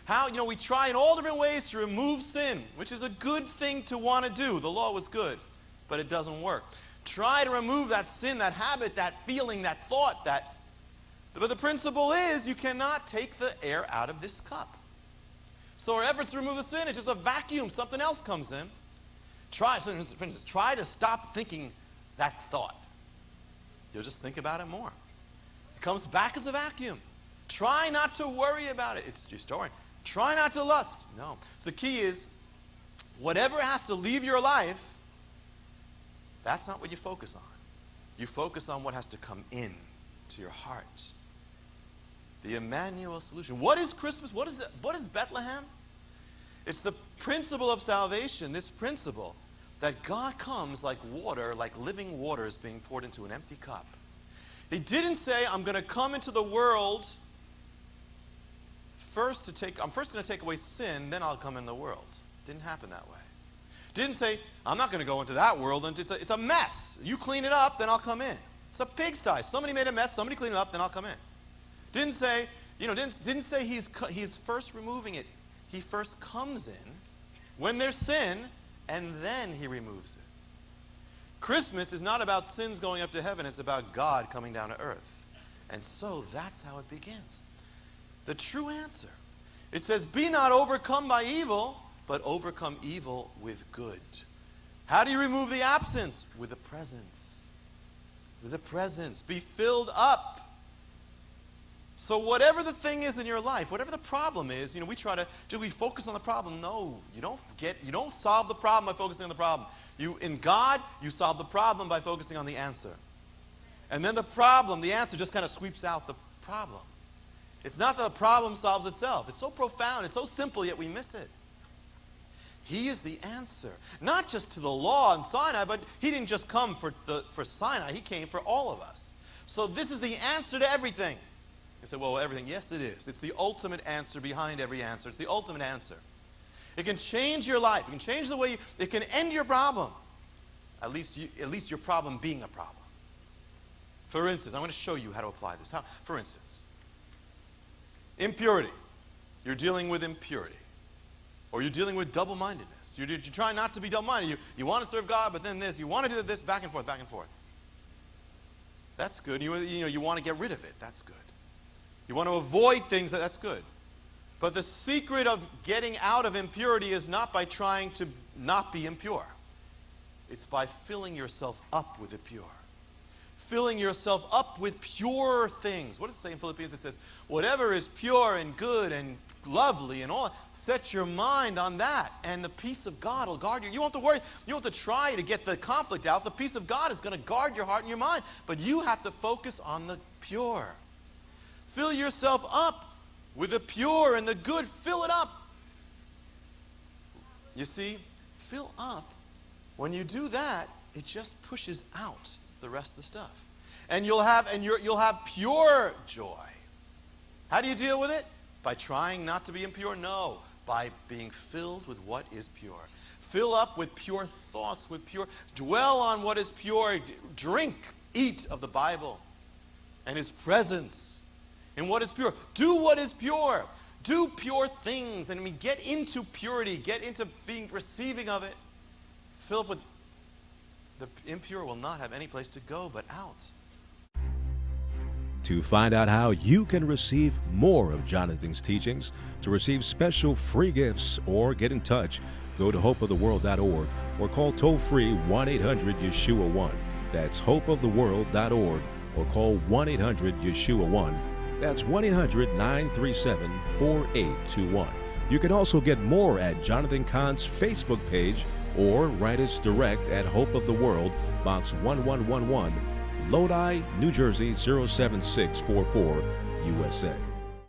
How, we try in all different ways to remove sin, which is a good thing to want to do. The law was good, but it doesn't work. Try to remove that sin, that habit, that feeling, that thought, but the principle is you cannot take the air out of this cup. So our efforts to remove the sin, it's just a vacuum. Something else comes in. For instance, try to stop thinking that thought. You'll just think about it more. It comes back as a vacuum. Try not to worry about it. It's your story. Try not to lust. No. So the key is, whatever has to leave your life, that's not what you focus on. You focus on what has to come in to your heart. The Immanuel solution. What is Christmas? What is Bethlehem? It's the principle of salvation, this principle that God comes like water, like living water is being poured into an empty cup. He didn't say, I'm going to come into the world I'm first going to take away sin, then I'll come in the world. Didn't happen that way. Didn't say, I'm not going to go into that world, and it's a mess. You clean it up, then I'll come in. It's a pigsty. Somebody made a mess, somebody cleaned it up, then I'll come in. Didn't say, didn't say he's first removing it. He first comes in when there's sin, and then he removes it. Christmas is not about sins going up to heaven, it's about God coming down to earth. And so that's how it begins. The true answer. It says, be not overcome by evil, but overcome evil with good. How do you remove the absence? With the presence. With the presence. Be filled up. So whatever the thing is in your life, whatever the problem is, do we focus on the problem? No, you don't solve the problem by focusing on the problem. In God, you solve the problem by focusing on the answer. And then the answer just kind of sweeps out the problem. It's not that the problem solves itself. It's so profound, it's so simple, yet we miss it. He is the answer. Not just to the law and Sinai, but he didn't just come for Sinai, he came for all of us. So this is the answer to everything. You say, well, everything. Yes, it is. It's the ultimate answer behind every answer. It's the ultimate answer. It can change your life. It can change the way it can end your problem. At least your problem being a problem. For instance, I'm going to show you how to apply this. For instance, impurity. You're dealing with impurity. Or you're dealing with double-mindedness. You're trying not to be double-minded. You want to serve God, but then this. You want to do this, back and forth, back and forth. That's good. You want to get rid of it. That's good. You want to avoid things. That's good. But the secret of getting out of impurity is not by trying to not be impure. It's by filling yourself up with the pure. Filling yourself up with pure things. What does it say in Philippians? It says, whatever is pure and good and lovely and all, set your mind on that, and the peace of God will guard you. You won't have to worry. You don't have to try to get the conflict out. The peace of God is going to guard your heart and your mind. But you have to focus on the pure. Fill yourself up with the pure and the good. Fill it up. You see, fill up. When you do that, it just pushes out the rest of the stuff. And you'll have pure joy. How do you deal with it? By trying not to be impure? No. By being filled with what is pure. Fill up with pure thoughts, dwell on what is pure. Drink, eat of the Bible and His presence in what is pure. Do what is pure. Do pure things. And get into purity. Get into being receiving of it. Fill up with the impure will not have any place to go but out. To find out how you can receive more of Jonathan's teachings, to receive special free gifts, or get in touch, go to hopeoftheworld.org or call toll-free 1-800-YESHUA-1. That's hopeoftheworld.org or call 1-800-YESHUA-1. That's 1-800-937-4821. You can also get more at Jonathan Cahn's Facebook page or write us direct at Hope of the World, Box 1111, Lodi, New Jersey 07644, USA.